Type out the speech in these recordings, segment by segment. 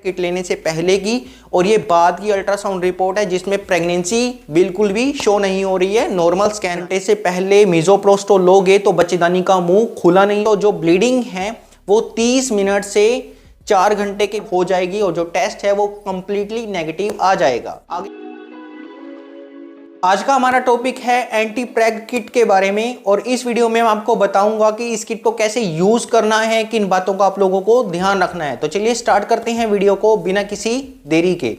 Kit लेने से पहले की और ये बाद की अल्ट्रासाउंड रिपोर्ट है जिसमें प्रेगनेंसी बिल्कुल भी शो नहीं हो रही है। नॉर्मल स्कैन से पहले मिसोप्रोस्टोल लोगे तो बच्चेदानी का मुंह खुला नहीं, तो जो ब्लीडिंग है वो 30 मिनट से 4 घंटे की हो जाएगी और जो टेस्ट है वो कंप्लीटली नेगेटिव आ जाएगा। आगे आज का हमारा टॉपिक है एंटी प्रेग किट के बारे में और इस वीडियो में मैं आपको बताऊंगा कि इस किट को कैसे यूज करना है, किन बातों का आप लोगों को ध्यान रखना है। तो चलिए स्टार्ट करते हैं वीडियो को बिना किसी देरी के।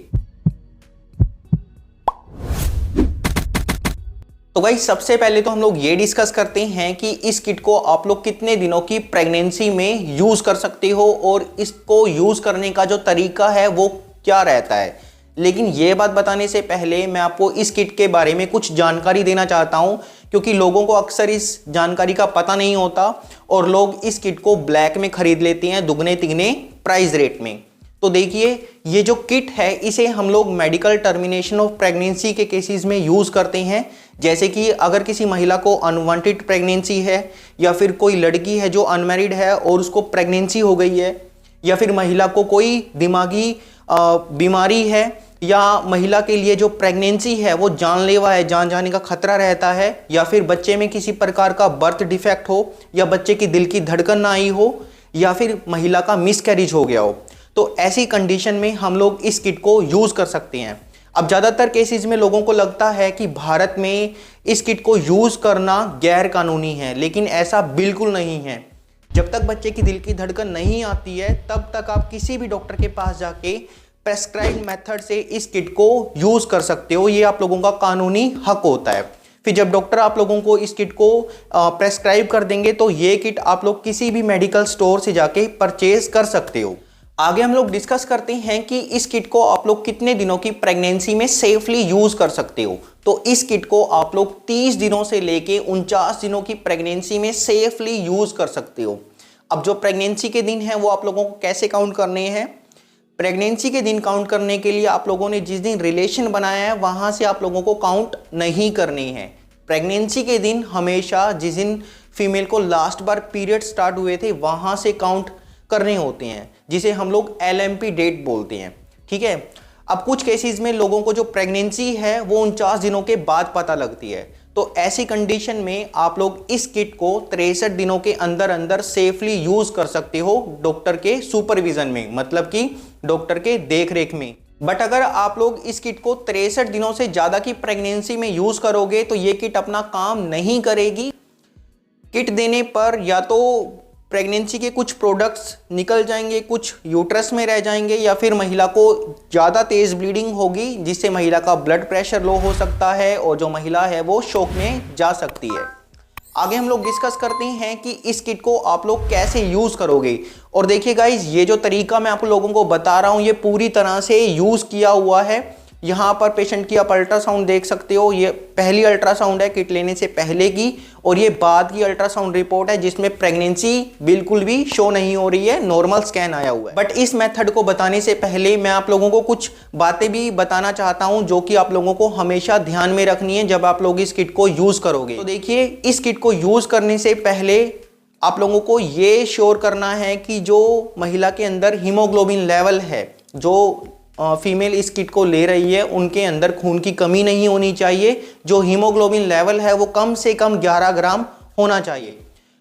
तो गाइस सबसे पहले तो हम लोग ये डिस्कस करते हैं कि इस किट को आप लोग कितने दिनों की प्रेगनेंसी में यूज कर सकते हो और इसको यूज करने का जो तरीका है वो क्या रहता है। लेकिन ये बात बताने से पहले मैं आपको इस किट के बारे में कुछ जानकारी देना चाहता हूं, क्योंकि लोगों को अक्सर इस जानकारी का पता नहीं होता और लोग इस किट को ब्लैक में खरीद लेते हैं दुगने तिगने प्राइस रेट में। तो देखिए, ये जो किट है इसे हम लोग मेडिकल टर्मिनेशन ऑफ प्रेगनेंसी के केसेस में यूज़ करते हैं। जैसे कि अगर किसी महिला को अनवांटेड प्रेगनेंसी है या फिर कोई लड़की है जो अनमैरिड है और उसको प्रेगनेंसी हो गई है, या फिर महिला को कोई दिमागी बीमारी है, या महिला के लिए जो प्रेगनेंसी है वो जानलेवा है, जान जाने का खतरा रहता है, या फिर बच्चे में किसी प्रकार का बर्थ डिफेक्ट हो, या बच्चे की दिल की धड़कन ना आई हो, या फिर महिला का मिसकैरेज हो गया हो, तो ऐसी कंडीशन में हम लोग इस किट को यूज़ कर सकते हैं। अब ज़्यादातर केसेस में लोगों को लगता है कि भारत में इस किट को यूज़ करना गैर कानूनी है, लेकिन ऐसा बिल्कुल नहीं है। जब तक बच्चे की दिल की धड़कन नहीं आती है तब तक आप किसी भी डॉक्टर के पास जाके प्रेस्क्राइब्ड मेथड से इस किट को यूज़ कर सकते हो। ये आप लोगों का कानूनी हक होता है। फिर जब डॉक्टर आप लोगों को इस किट को प्रेस्क्राइब कर देंगे तो ये किट आप लोग किसी भी मेडिकल स्टोर से जाके परचेज कर सकते हो। आगे हम लोग डिस्कस करते हैं कि इस किट को आप लोग कितने दिनों की प्रेगनेंसी में सेफली यूज कर सकते हो। तो इस किट को आप लोग 30 दिनों से लेके 49 दिनों की प्रेगनेंसी में सेफली यूज कर सकते हो। अब जो प्रेगनेंसी के दिन है वो आप लोगों को कैसे काउंट करने हैं? प्रेगनेंसी के दिन काउंट करने के लिए आप लोगों ने जिस दिन रिलेशन बनाया है वहां से आप लोगों को काउंट नहीं करनी है। प्रेगनेंसी के दिन हमेशा जिस दिन फीमेल को लास्ट बार पीरियड स्टार्ट हुए थे वहां से काउंट करने होते हैं, जिसे हम लोग LMP डेट बोलते हैं। ठीक है। अब कुछ केसेस में लोगों को जो प्रेगनेंसी है वो 49 दिनों के बाद पता लगती है, तो ऐसी कंडीशन में आप लोग इस किट को 63 दिनों के अंदर अंदर सेफली यूज कर सकते हो डॉक्टर के सुपरविजन में, मतलब कि डॉक्टर के देखरेख में। बट अगर आप लोग इस किट को 63 दिनों से ज्यादा की प्रेगनेंसी में यूज करोगे तो ये किट अपना काम नहीं करेगी। किट देने पर या तो प्रेगनेंसी के कुछ प्रोडक्ट्स निकल जाएंगे, कुछ यूट्रस में रह जाएंगे, या फिर महिला को ज़्यादा तेज़ ब्लीडिंग होगी जिससे महिला का ब्लड प्रेशर लो हो सकता है और जो महिला है वो शॉक में जा सकती है। आगे हम लोग डिस्कस करते हैं कि इस किट को आप लोग कैसे यूज़ करोगे। और देखिए गाइज, ये जो तरीका मैं आप लोगों को बता रहा हूँ ये पूरी तरह से यूज़ किया हुआ है। यहाँ पर पेशेंट की आप अल्ट्रासाउंड देख सकते हो। ये पहली अल्ट्रासाउंड है किट लेने से पहले की और ये बाद की अल्ट्रासाउंड रिपोर्ट है जिसमें प्रेगनेंसी बिल्कुल भी शो नहीं हो रही है, नॉर्मल स्कैन आया हुआ है। बट इस मेथड को बताने से पहले मैं आप लोगों को कुछ बातें भी बताना चाहता हूँ जो कि आप लोगों को हमेशा ध्यान में रखनी है जब आप लोग इस किट को यूज़ करोगे। तो देखिए, इस किट को यूज़ करने से पहले आप लोगों को ये श्योर करना है कि जो महिला के अंदर हीमोग्लोबिन लेवल है, जो फीमेल इस किट को ले रही है उनके अंदर खून की कमी नहीं होनी चाहिए। जो हीमोग्लोबिन लेवल है वो कम से कम 11 ग्राम होना चाहिए।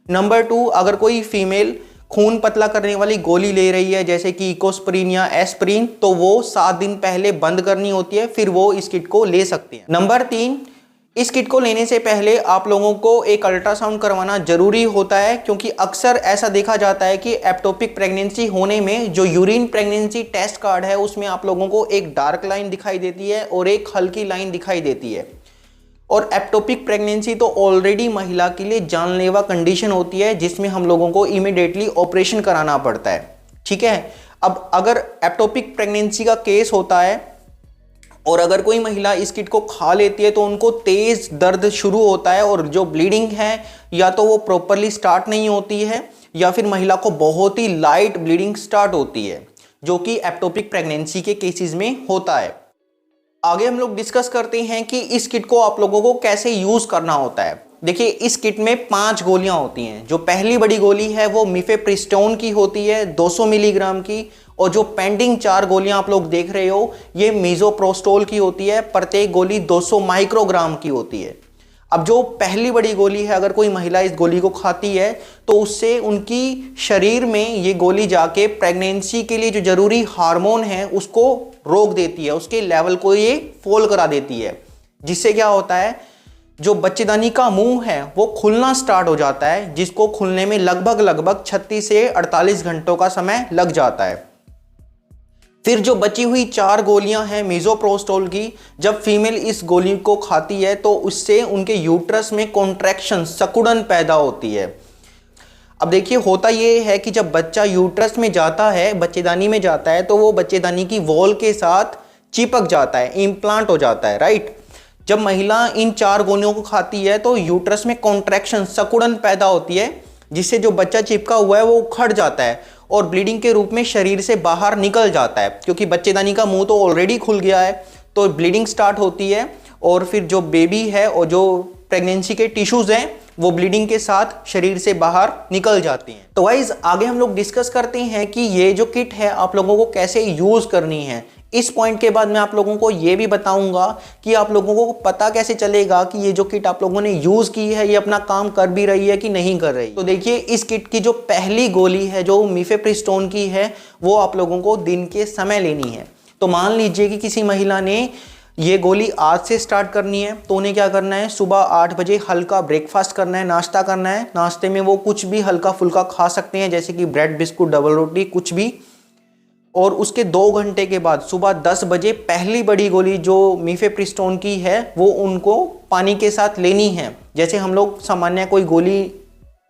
नंबर 2, अगर कोई फीमेल खून पतला करने वाली गोली ले रही है जैसे कि इकोस्प्रिन या एस्प्रिन, तो वो 7 दिन पहले बंद करनी होती है, फिर वो इस किट को ले सकते हैं। नंबर 3, इस किट को लेने से पहले आप लोगों को एक अल्ट्रासाउंड करवाना जरूरी होता है, क्योंकि अक्सर ऐसा देखा जाता है कि एक्टोपिक प्रेगनेंसी होने में जो यूरिन प्रेगनेंसी टेस्ट कार्ड है उसमें आप लोगों को एक डार्क लाइन दिखाई देती है और एक हल्की लाइन दिखाई देती है। और एक्टोपिक प्रेगनेंसी तो ऑलरेडी महिला के लिए जानलेवा कंडीशन होती है जिसमें हम लोगों को इमीडिएटली ऑपरेशन कराना पड़ता है। ठीक है। अब अगर एक्टोपिक प्रेगनेंसी का केस होता है और अगर कोई महिला इस किट को खा लेती है तो उनको तेज दर्द शुरू होता है और जो ब्लीडिंग है या तो वो प्रॉपरली स्टार्ट नहीं होती है या फिर महिला को बहुत ही लाइट ब्लीडिंग स्टार्ट होती है, जो कि एक्टोपिक प्रेगनेंसी के केसेस में होता है। आगे हम लोग डिस्कस करते हैं कि इस किट को आप लोगों को कैसे यूज करना होता है। देखिए इस किट में 5 गोलियां होती हैं। जो पहली बड़ी गोली है वो मिफेप्रिस्टोन की होती है 200 मिलीग्राम की, और जो पेंडिंग 4 गोलियां आप लोग देख रहे हो ये मीजोप्रोस्टोल की होती है, प्रत्येक गोली 200 माइक्रोग्राम की होती है। अब जो पहली बड़ी गोली है, अगर कोई महिला इस गोली को खाती है तो उससे उनकी शरीर में ये गोली जाके प्रेगनेंसी के लिए जो जरूरी हार्मोन है उसको रोक देती है, उसके लेवल को ये फॉल करा देती है, जिससे क्या होता है जो बच्चेदानी का मुंह है वो खुलना स्टार्ट हो जाता है, जिसको खुलने में लगभग 36 से 48 घंटों का समय लग जाता है। फिर जो बची हुई 4 गोलियां हैं मीजोप्रोस्टोल की, जब फीमेल इस गोली को खाती है तो उससे उनके यूट्रस में कॉन्ट्रैक्शन, सिकुड़न पैदा होती है। अब देखिए होता ये है कि जब बच्चा यूट्रस में जाता है, बच्चेदानी में जाता है, तो वो बच्चेदानी की वॉल के साथ चिपक जाता है, इम्प्लांट हो जाता है, राइट। जब महिला इन 4 गोलियों को खाती है तो यूट्रस में कॉन्ट्रैक्शन, सिकुड़न पैदा होती है, जिससे जो बच्चा चिपका हुआ है वो उखड़ जाता है और ब्लीडिंग के रूप में शरीर से बाहर निकल जाता है, क्योंकि बच्चेदानी का मुंह तो ऑलरेडी खुल गया है, तो ब्लीडिंग स्टार्ट होती है और फिर जो बेबी है और जो प्रेगनेंसी के टिश्यूज हैं वो ब्लीडिंग के साथ शरीर से बाहर निकल जाती हैं। तो गाइस आगे हम लोग डिस्कस करते हैं कि ये जो किट है आप लोगों को कैसे यूज करनी है। इस पॉइंट के बाद मैं आप लोगों को ये भी बताऊंगा कि आप लोगों को पता कैसे चलेगा कि ये जो किट आप लोगों ने यूज की है ये अपना काम कर भी रही है कि नहीं कर रही। तो देखिए इस किट की जो पहली गोली है जो मिफेप्रिस्टोन की है वो आप लोगों को दिन के समय लेनी है। तो मान लीजिए कि किसी महिला ने ये गोली आज से स्टार्ट करनी है, तो उन्हें क्या करना है, सुबह 8 बजे हल्का ब्रेकफास्ट करना है, नाश्ता करना है। नाश्ते में वो कुछ भी हल्का फुल्का खा सकते हैं, जैसे कि ब्रेड, बिस्कुट, डबल रोटी, कुछ भी। और उसके 2 घंटे के बाद सुबह 10 बजे पहली बड़ी गोली जो मिफेप्रिस्टोन की है वो उनको पानी के साथ लेनी है। जैसे हम लोग सामान्य कोई गोली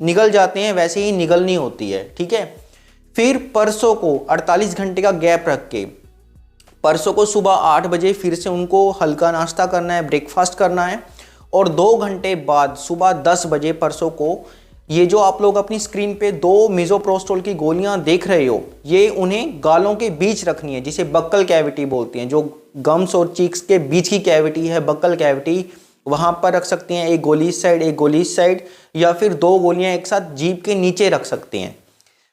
निगल जाते हैं वैसे ही निगलनी होती है, ठीक है। फिर परसों को 48 घंटे का गैप रख के परसों को सुबह 8 बजे फिर से उनको हल्का नाश्ता करना है, ब्रेकफास्ट करना है। और 2 घंटे बाद सुबह 10 बजे परसों को ये जो आप लोग अपनी स्क्रीन पे 2 मीजोप्रोस्टोल की गोलियां देख रहे हो ये उन्हें गालों के बीच रखनी है, जिसे बक्कल कैविटी बोलते हैं। जो गम्स और चीक्स के बीच की कैविटी है बक्कल कैविटी, वहां पर रख सकते हैं, एक गोली इस साइड एक गोली इस साइड, या फिर 2 गोलियां एक साथ जीभ के नीचे रख सकते हैं,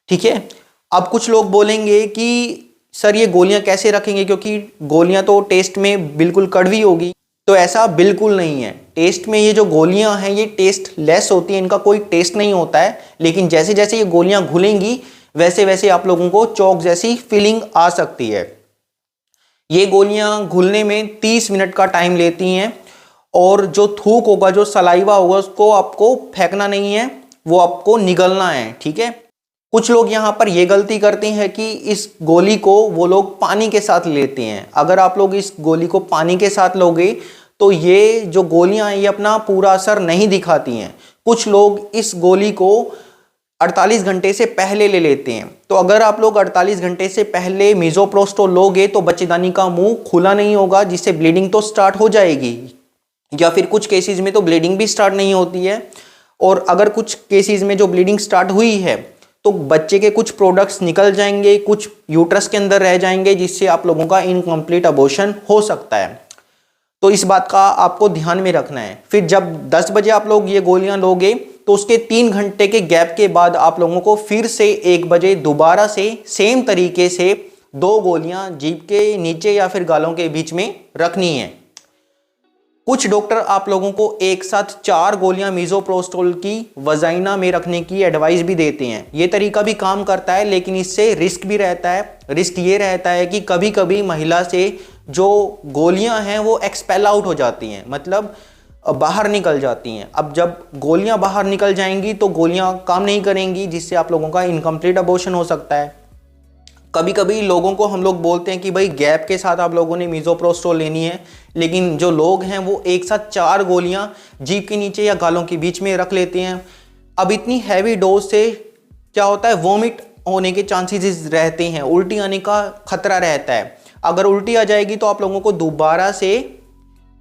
ठीक है। अब कुछ लोग बोलेंगे कि सर ये गोलियां कैसे रखेंगे, क्योंकि गोलियां तो टेस्ट में बिल्कुल कड़वी होगी। तो ऐसा बिल्कुल नहीं है। टेस्ट में ये जो गोलियां हैं ये टेस्ट लेस होती हैं, इनका कोई टेस्ट नहीं होता है, लेकिन जैसे जैसे ये गोलियां घुलेंगी वैसे वैसे आप लोगों को चौक जैसी फीलिंग आ सकती है। ये गोलियां घुलने में 30 मिनट का टाइम लेती हैं, और जो थूक होगा, जो सलाइवा होगा, उसको आपको फेंकना नहीं है, वो आपको निगलना है, ठीक है। कुछ लोग यहाँ पर ये गलती करते हैं कि इस गोली को वो लोग पानी के साथ लेते हैं। अगर आप लोग इस गोली को पानी के साथ लोगे तो ये जो गोलियां हैं ये अपना पूरा असर नहीं दिखाती हैं। कुछ लोग इस गोली को 48 घंटे से पहले ले लेते हैं। तो अगर आप लोग 48 घंटे से पहले मीजोप्रोस्टोल लोगे तो बच्चेदानी का मुंह खुला नहीं होगा, जिससे ब्लीडिंग तो स्टार्ट हो जाएगी, या फिर कुछ केसेस में तो ब्लीडिंग भी स्टार्ट नहीं होती है। और अगर कुछ केसेस में जो ब्लीडिंग स्टार्ट हुई है तो बच्चे के कुछ प्रोडक्ट्स निकल जाएंगे, कुछ यूट्रस के अंदर रह जाएंगे, जिससे आप लोगों का इनकम्प्लीट अबॉर्शन हो सकता है। तो इस बात का आपको ध्यान में रखना है। फिर जब 10 बजे आप लोग ये गोलियां लोगे तो उसके 3 घंटे के गैप के बाद आप लोगों को फिर से 1 बजे दोबारा से सेम तरीके से 2 गोलियां जीभ के नीचे या फिर गालों के बीच में रखनी है। कुछ डॉक्टर आप लोगों को एक साथ 4 गोलियां मीजोप्रोस्टोल की वजाइना में रखने की एडवाइस भी देते हैं। ये तरीका भी काम करता है, लेकिन इससे रिस्क भी रहता है। रिस्क ये रहता है कि कभी कभी महिला से जो गोलियां हैं वो एक्सपेल आउट हो जाती हैं, मतलब बाहर निकल जाती हैं। अब जब गोलियां बाहर निकल जाएंगी तो गोलियां काम नहीं करेंगी, जिससे आप लोगों का इनकम्प्लीट अबॉर्शन हो सकता है। कभी कभी लोगों को हम लोग बोलते हैं कि भाई गैप के साथ आप लोगों ने मीजोप्रोस्टोल लेनी है, लेकिन जो लोग हैं वो एक साथ 4 गोलियां जीभ के नीचे या गालों के बीच में रख लेते हैं। अब इतनी हैवी डोज से क्या होता है, वॉमिट होने के चांसेस रहते हैं, उल्टी आने का खतरा रहता है। अगर उल्टी आ जाएगी तो आप लोगों को दोबारा से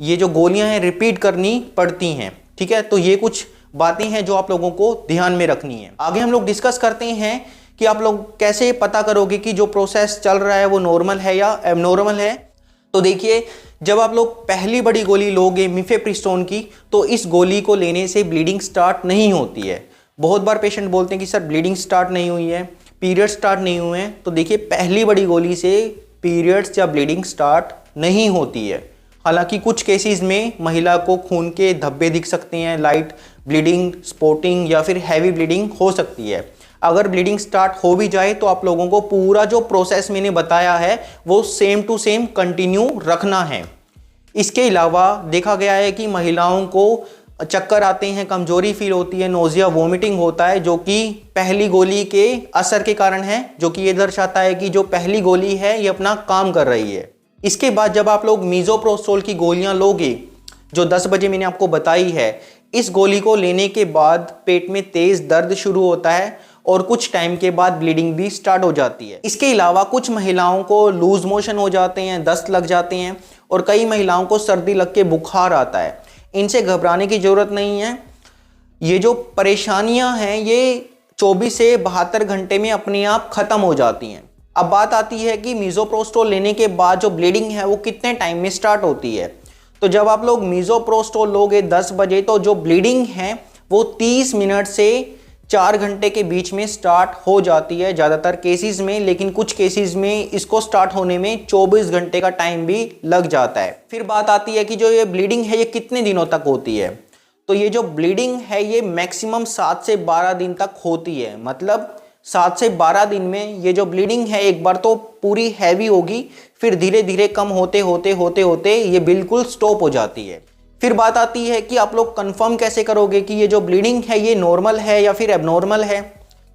ये जो गोलियां हैं रिपीट करनी पड़ती हैं, ठीक है। तो ये कुछ बातें हैं जो आप लोगों को ध्यान में रखनी है। आगे हम लोग डिस्कस करते हैं कि आप लोग कैसे पता करोगे कि जो प्रोसेस चल रहा है वो नॉर्मल है या एबनॉर्मल है। तो देखिए जब आप लोग पहली बड़ी गोली लोगे मिफेप्रिस्टोन की, तो इस गोली को लेने से ब्लीडिंग स्टार्ट नहीं होती है। बहुत बार पेशेंट बोलते हैं कि सर ब्लीडिंग स्टार्ट नहीं हुई है, पीरियड स्टार्ट नहीं हुए हैं। तो देखिए, पहली बड़ी गोली से पीरियड्स या ब्लीडिंग स्टार्ट नहीं होती है। हालांकि कुछ केसेस में महिला को खून के धब्बे दिख सकते हैं, लाइट ब्लीडिंग, स्पॉटिंग या फिर हैवी ब्लीडिंग हो सकती है। अगर ब्लीडिंग स्टार्ट हो भी जाए तो आप लोगों को पूरा जो प्रोसेस मैंने बताया है वो सेम टू सेम कंटिन्यू रखना है। इसके अलावा देखा गया है कि महिलाओं को चक्कर आते हैं, कमजोरी फील होती है, नोजिया, वोमिटिंग होता है, जो कि पहली गोली के असर के कारण है, जो कि ये दर्शाता है कि जो पहली गोली है ये अपना काम कर रही है। इसके बाद जब आप लोग मीजोप्रोस्टोल की गोलियां लोगे, जो 10 बजे मैंने आपको बताई है, इस गोली को लेने के बाद पेट में तेज दर्द शुरू होता है और कुछ टाइम के बाद ब्लीडिंग भी स्टार्ट हो जाती है। इसके अलावा कुछ महिलाओं को लूज मोशन हो जाते हैं, दस्त लग जाते हैं और कई महिलाओं को सर्दी लग के बुखार आता है। इनसे घबराने की जरूरत नहीं है। ये जो परेशानियां हैं ये 24 से 72 घंटे में अपने आप खत्म हो जाती हैं। अब बात आती है कि मीजोप्रोस्टोल लेने के बाद जो ब्लीडिंग है वो कितने टाइम में स्टार्ट होती है। तो जब आप लोग मीजोप्रोस्टोल लोगे 10 बजे, तो जो ब्लीडिंग है वो 30 मिनट से 4 घंटे के बीच में स्टार्ट हो जाती है ज़्यादातर केसेस में, लेकिन कुछ केसेस में इसको स्टार्ट होने में 24 घंटे का टाइम भी लग जाता है। फिर बात आती है कि जो ये ब्लीडिंग है ये कितने दिनों तक होती है। तो ये जो ब्लीडिंग है ये मैक्सिमम 7 से 12 दिन तक होती है। मतलब 7 से 12 दिन में ये जो ब्लीडिंग है एक बार तो पूरी हैवी होगी, फिर धीरे धीरे कम होते होते ये बिल्कुल स्टॉप हो जाती है। फिर बात आती है कि आप लोग कंफर्म कैसे करोगे कि ये जो ब्लीडिंग है ये नॉर्मल है या फिर एबनॉर्मल है।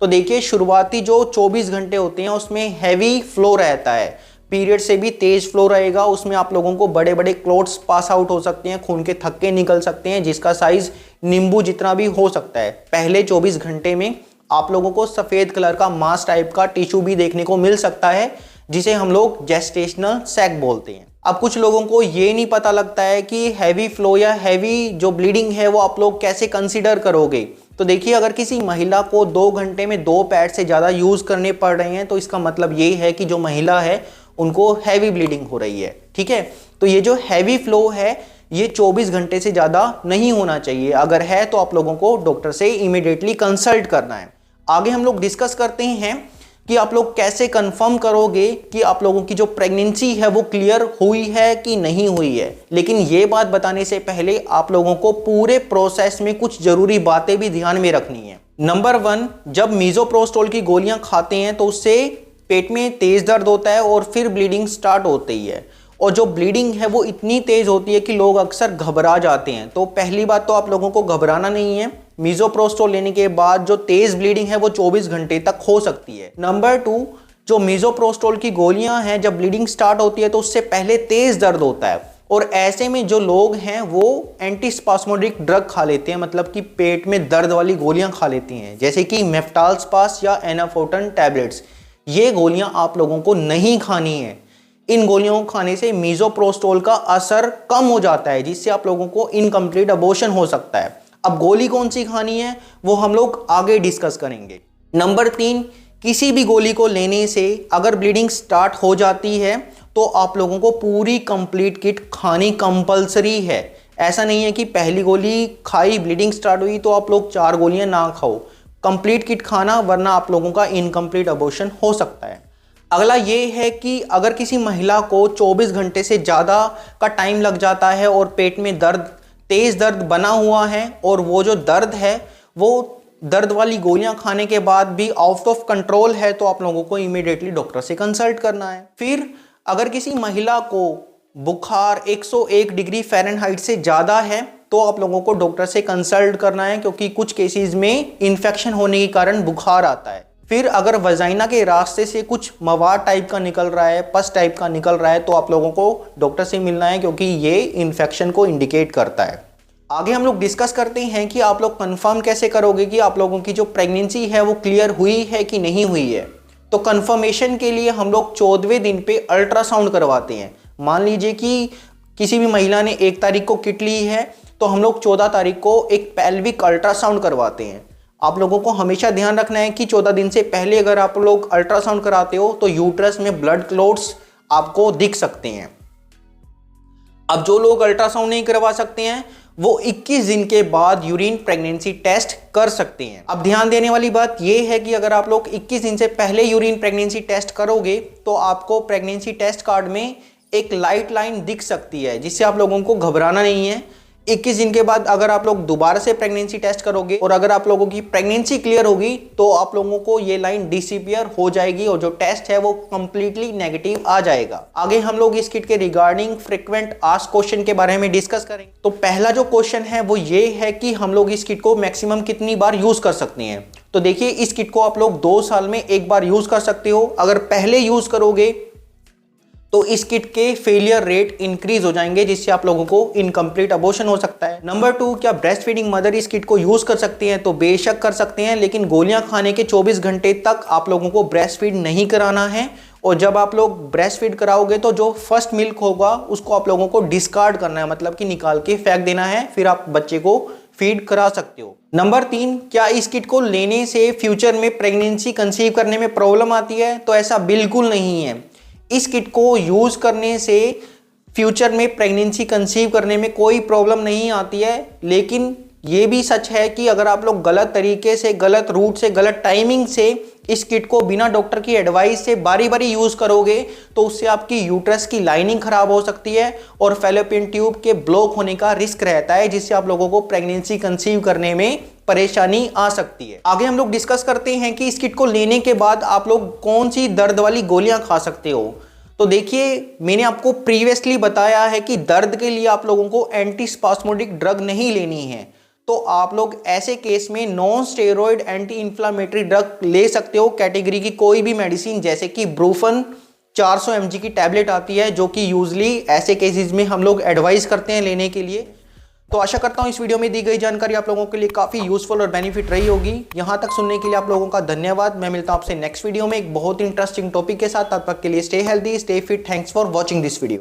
तो देखिए, शुरुआती जो 24 घंटे होते हैं उसमें हैवी फ्लो रहता है, पीरियड से भी तेज फ्लो रहेगा। उसमें आप लोगों को बड़े बड़े क्लॉट्स पास आउट हो सकते हैं, खून के थक्के निकल सकते हैं जिसका साइज नींबू जितना भी हो सकता है। पहले 24 घंटे में आप लोगों को सफ़ेद कलर का मास टाइप का टिश्यू भी देखने को मिल सकता है, जिसे हम लोग जेस्टेशनल सैक बोलते हैं। अब कुछ लोगों को ये नहीं पता लगता है कि हैवी फ्लो या हैवी जो ब्लीडिंग है वो आप लोग कैसे कंसीडर करोगे। तो देखिए, अगर किसी महिला को 2 घंटे में 2 पैड से ज़्यादा यूज़ करने पड़ रहे हैं तो इसका मतलब ये है कि जो महिला है उनको हैवी ब्लीडिंग हो रही है। ठीक है, तो ये जो हैवी फ्लो है ये 24 घंटे से ज़्यादा नहीं होना चाहिए। अगर है तो आप लोगों को डॉक्टर से इमीडिएटली कंसल्ट करना है। आगे हम लोग डिस्कस करते हैं कि आप लोग कैसे कंफर्म करोगे कि आप लोगों की जो प्रेगनेंसी है वो क्लियर हुई है कि नहीं हुई है। लेकिन ये बात बताने से पहले आप लोगों को पूरे प्रोसेस में कुछ जरूरी बातें भी ध्यान में रखनी है। नंबर 1, जब मीजोप्रोस्टोल की गोलियां खाते हैं तो उससे पेट में तेज दर्द होता है और फिर ब्लीडिंग स्टार्ट होती है। और जो ब्लीडिंग है वो इतनी तेज होती है कि लोग अक्सर घबरा जाते हैं। तो पहली बात तो आप लोगों को घबराना नहीं है। मीजोप्रोस्टोल लेने के बाद जो तेज ब्लीडिंग है वो 24 घंटे तक हो सकती है। नंबर 2, जो मीजोप्रोस्टोल की गोलियां हैं जब ब्लीडिंग स्टार्ट होती है तो उससे पहले तेज दर्द होता है। और ऐसे में जो लोग हैं वो एंटीस्पास्मोडिक ड्रग खा लेते हैं, मतलब कि पेट में दर्द वाली गोलियां खा लेती हैं, जैसे कि मेफ्टाल्सपास या एनाफोर्टन टैबलेट्स। ये गोलियां आप लोगों को नहीं खानी है। इन गोलियों को खाने से मीजोप्रोस्टोल का असर कम हो जाता है, जिससे आप लोगों को इनकम्प्लीट अबॉर्शन हो सकता है। अब गोली कौन सी खानी है वो हम लोग आगे डिस्कस करेंगे। नंबर 3, किसी भी गोली को लेने से अगर ब्लीडिंग स्टार्ट हो जाती है तो आप लोगों को पूरी कंप्लीट किट खानी कंपलसरी है। ऐसा नहीं है कि पहली गोली खाई ब्लीडिंग स्टार्ट हुई तो आप लोग 4 गोलियां ना खाओ, कंप्लीट किट खाना, वरना आप लोगों का इनकम्प्लीट अबॉर्शन हो सकता है। अगला ये है कि अगर किसी महिला को 24 घंटे से ज़्यादा का टाइम लग जाता है और पेट में दर्द, तेज दर्द बना हुआ है और वो जो दर्द है वो दर्द वाली गोलियां खाने के बाद भी आउट ऑफ कंट्रोल है, तो आप लोगों को इमीडिएटली डॉक्टर से कंसल्ट करना है। फिर अगर किसी महिला को बुखार 101 डिग्री फ़ारेनहाइट से ज़्यादा है तो आप लोगों को डॉक्टर से कंसल्ट करना है, क्योंकि कुछ केसेस में इन्फेक्शन होने के कारण बुखार आता है। फिर अगर वजाइना के रास्ते से कुछ मवाद टाइप का निकल रहा है, पस टाइप का निकल रहा है, तो आप लोगों को डॉक्टर से मिलना है, क्योंकि ये इन्फेक्शन को इंडिकेट करता है। आगे हम लोग डिस्कस करते हैं कि आप लोग कंफर्म कैसे करोगे कि आप लोगों की जो प्रेगनेंसी है वो क्लियर हुई है कि नहीं हुई है। तो कंफर्मेशन के लिए हम लोग 14वें दिन पे अल्ट्रासाउंड करवाते हैं। मान लीजिए कि किसी भी महिला ने 1 तारीख को किट ली है तो हम लोग 14 तारीख को एक पेल्विक अल्ट्रासाउंड करवाते हैं। आप लोगों को हमेशा ध्यान रखना है कि 14 दिन से पहले अगर आप लोग अल्ट्रासाउंड कराते हो तो यूट्रस में ब्लड क्लॉट्स आपको दिख सकते हैं। अब जो लोग अल्ट्रासाउंड नहीं करवा सकते हैं वो 21 दिन के बाद यूरिन प्रेगनेंसी टेस्ट कर सकते हैं। अब ध्यान देने वाली बात यह है कि अगर आप लोग 21 दिन से पहले यूरिन प्रेगनेंसी टेस्ट करोगे तो आपको प्रेगनेंसी टेस्ट कार्ड में एक लाइट लाइन दिख सकती है, जिससे आप लोगों को घबराना नहीं है। 21 दिन के बाद अगर आप लोग दोबारा से प्रेगनेंसी टेस्ट करोगे और अगर आप लोगों की प्रेगनेंसी क्लियर होगी तो आप लोगों को ये लाइन डिसअपीयर हो जाएगी और जो टेस्ट है वो कंप्लीटली नेगेटिव आ जाएगा। आगे हम लोग इस किट के रिगार्डिंग फ्रीक्वेंट आस्क्ड क्वेश्चन के बारे में डिस्कस करेंगे। तो पहला जो क्वेश्चन है वो ये है कि हम लोग इस किट को मैक्सिमम कितनी बार यूज कर सकते हैं। तो देखिए, इस किट को आप लोग 2 साल में एक बार यूज कर सकते हो। अगर पहले यूज करोगे तो इस किट के फेलियर रेट इंक्रीज हो जाएंगे, जिससे आप लोगों को इनकम्प्लीट अबॉर्शन हो सकता है। नंबर 2, क्या ब्रेस्ट फीडिंग मदर इस किट को यूज कर सकती हैं? तो बेशक कर सकते हैं, लेकिन गोलियां खाने के 24 घंटे तक आप लोगों को ब्रेस्ट फीड नहीं कराना है। और जब आप लोग ब्रेस्ट फीड कराओगे तो जो फर्स्ट मिल्क होगा उसको आप लोगों को डिस्कार्ड करना है, मतलब कि निकाल के फेंक देना है, फिर आप बच्चे को फीड करा सकते हो। नंबर 3, क्या इस किट को लेने से फ्यूचर में प्रेगनेंसी कंसीव करने में प्रॉब्लम आती है? तो ऐसा बिल्कुल नहीं है। इस किट को यूज करने से फ्यूचर में प्रेगनेंसी कंसीव करने में कोई प्रॉब्लम नहीं आती है, लेकिन ये भी सच है कि अगर आप लोग गलत तरीके से, गलत रूट से, गलत टाइमिंग से इस किट को बिना डॉक्टर की एडवाइस से बारी बारी यूज करोगे तो उससे आपकी यूट्रस की लाइनिंग खराब हो सकती है और फैलोपियन ट्यूब के ब्लॉक होने का रिस्क रहता है, जिससे आप लोगों को प्रेगनेंसी कंसीव करने में परेशानी आ सकती है। आगे हम लोग डिस्कस करते हैं कि इस किट को लेने के बाद आप लोग कौन सी दर्द वाली गोलियां खा सकते हो। तो देखिए, मैंने आपको प्रीवियसली बताया है कि दर्द के लिए आप लोगों को एंटी स्पास्मोडिक ड्रग नहीं लेनी है। तो आप लोग ऐसे केस में non steroid anti inflammatory drug ले सकते हो, कैटेगरी की कोई भी मेडिसिन, जैसे कि ब्रूफन 400 mg की टैबलेट आती है, जो कि यूजली ऐसे केसेस में हम लोग एडवाइस करते हैं लेने के लिए। तो आशा करता हूं इस वीडियो में दी गई जानकारी आप लोगों के लिए काफी यूजफुल और बेनिफिट रही होगी। यहां तक सुनने के लिए आप लोगों का धन्यवाद। मैं मिलता हूं आपसे नेक्स्ट वीडियो में एक बहुत इंटरेस्टिंग टॉपिक के साथ। तब तक के लिए stay healthy, stay fit. Thanks for watching this video.